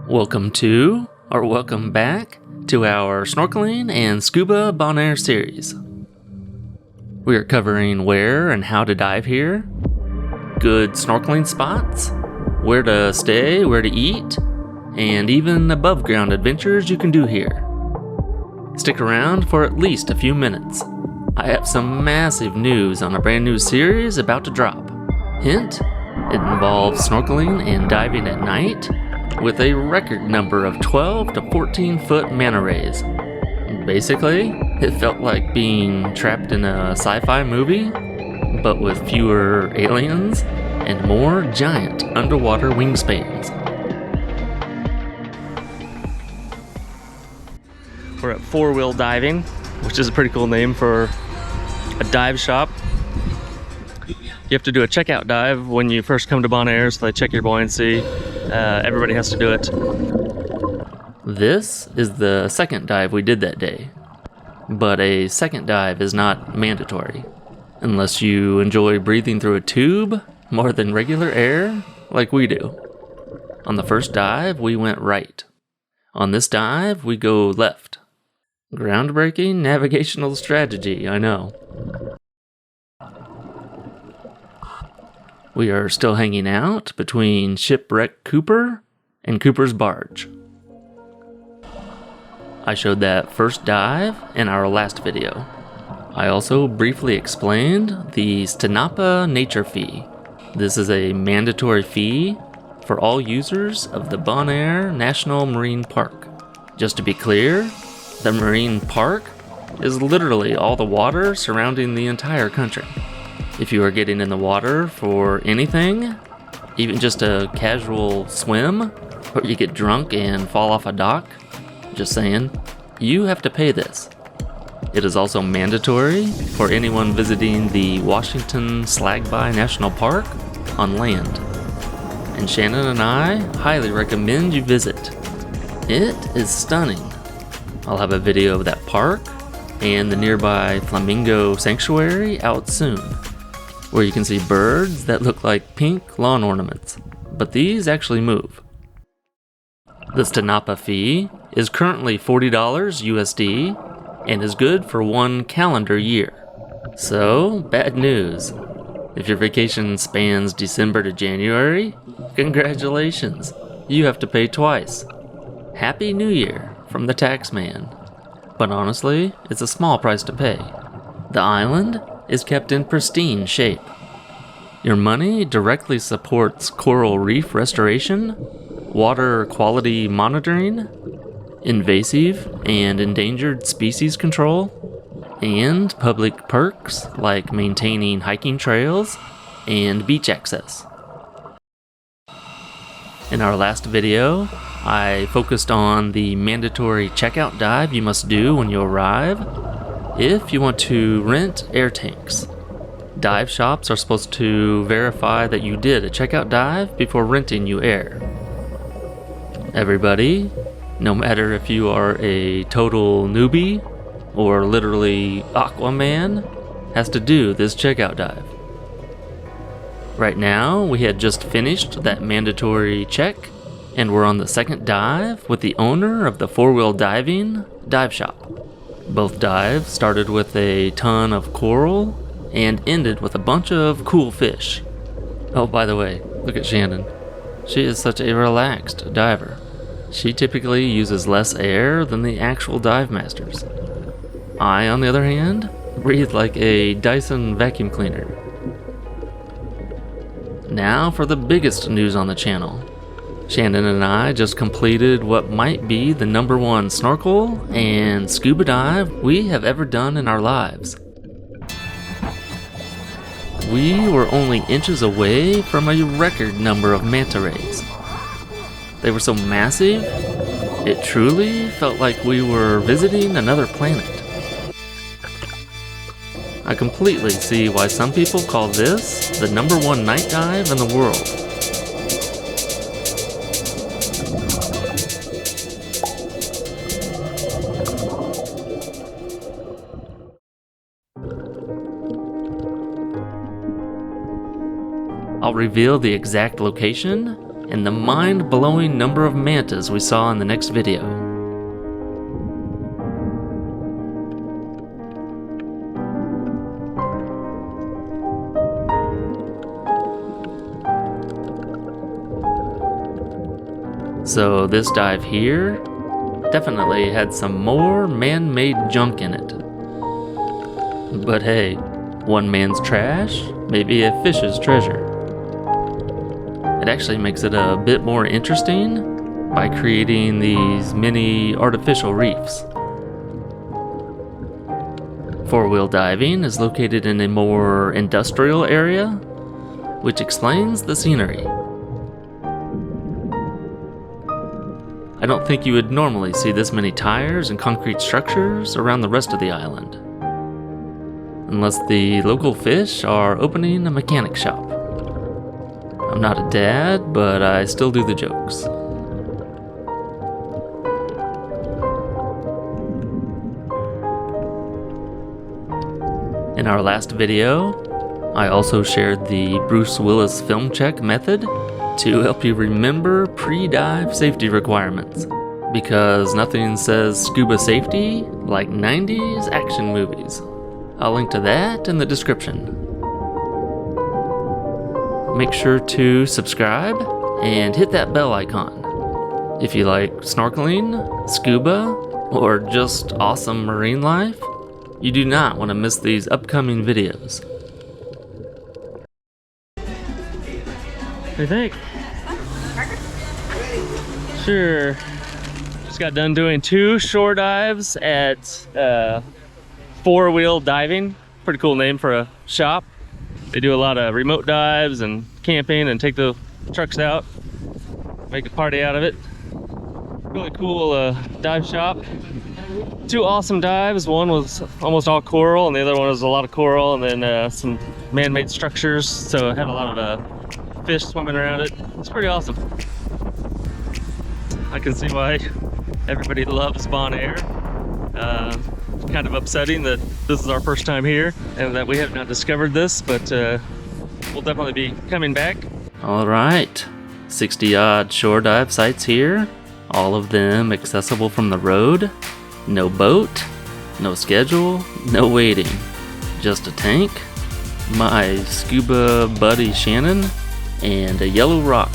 Welcome back to our Snorkeling and Scuba Bonaire series. We are covering where and how to dive here, good snorkeling spots, where to stay, where to eat, and even above ground adventures you can do here. Stick around for at least a few minutes. I have some massive news on a brand new series about to drop. Hint, it involves snorkeling and diving at night with a record number of 12 to 14 foot manta rays. Basically, it felt like being trapped in a sci-fi movie, but with fewer aliens and more giant underwater wingspans. We're at Four Wheel Diving, which is a pretty cool name for a dive shop. You have to do a checkout dive when you first come to Bonaire, so they check your buoyancy. Everybody has to do it. This is the second dive we did that day, but a second dive is not mandatory unless you enjoy breathing through a tube more than regular air like we do. On the first dive, we went right. On this dive, we go left. Groundbreaking navigational strategy, I know. We are still hanging out between Shipwreck Cooper and Cooper's Barge. I showed that first dive in our last video. I also briefly explained the STINAPA Nature Fee. This is a mandatory fee for all users of the Bonaire National Marine Park. Just to be clear, the marine park is literally all the water surrounding the entire country. If you are getting in the water for anything, even just a casual swim, or you get drunk and fall off a dock, just saying, you have to pay this. It is also mandatory for anyone visiting the Washington Slagbaai National Park on land. And Shannon and I highly recommend you visit. It is stunning. I'll have a video of that park and the nearby Flamingo Sanctuary out soon, where you can see birds that look like pink lawn ornaments, but these actually move. The STINAPA fee is currently $40 USD and is good for 1 calendar year. So, bad news. If your vacation spans December to January, congratulations, you have to pay twice. Happy New Year from the taxman. But honestly, it's a small price to pay. The island is kept in pristine shape. Your money directly supports coral reef restoration, water quality monitoring, invasive and endangered species control, and public perks like maintaining hiking trails and beach access. In our last video, I focused on the mandatory checkout dive you must do when you arrive if you want to rent air tanks. Dive shops are supposed to verify that you did a checkout dive before renting you air. Everybody, no matter if you are a total newbie or literally Aquaman, has to do this checkout dive. Right now, we had just finished that mandatory check, and we're on the second dive with the owner of the Four Wheel Diving dive shop. Both dives started with a ton of coral and ended with a bunch of cool fish. Oh, by the way, look at Shannon. She is such a relaxed diver. She typically uses less air than the actual dive masters. I, on the other hand, breathe like a Dyson vacuum cleaner. Now for the biggest news on the channel. Shannon and I just completed what might be the #1 snorkel and scuba dive we have ever done in our lives. We were only inches away from a record number of manta rays. They were so massive, it truly felt like we were visiting another planet. I completely see why some people call this the #1 night dive in the world. I'll reveal the exact location and the mind-blowing number of mantas we saw in the next video. So this dive here definitely had some more man-made junk in it. But hey, one man's trash may be a fish's treasure. It actually makes it a bit more interesting by creating these mini artificial reefs. Four-wheel diving is located in a more industrial area, which explains the scenery. I don't think you would normally see this many tires and concrete structures around the rest of the island. Unless the local fish are opening a mechanic shop. I'm not a dad, but I still do the jokes. In our last video, I also shared the Bruce Willis film check method to help you remember pre-dive safety requirements, because nothing says scuba safety like 90s action movies. I'll link to that in the description. Make sure to subscribe and hit that bell icon. If you like snorkeling, scuba, or just awesome marine life, you do not want to miss these upcoming videos. What do you think? Sure. Just got done doing 2 shore dives at Four-Wheel Diving. Pretty cool name for a shop. They do a lot of remote dives and camping and take the trucks out, make a party out of it. Really cool dive shop. 2 awesome dives. One was almost all coral and the other one was a lot of coral and then some man-made structures. So it had a lot of fish swimming around it. It's pretty awesome. I can see why everybody loves Bonaire. Kind of upsetting that this is our first time here and that we have not discovered this, but we'll definitely be coming back. All right, 60-odd shore dive sites here, all of them accessible from the road. No boat, no schedule, no waiting. Just a tank, my scuba buddy Shannon, and a yellow rock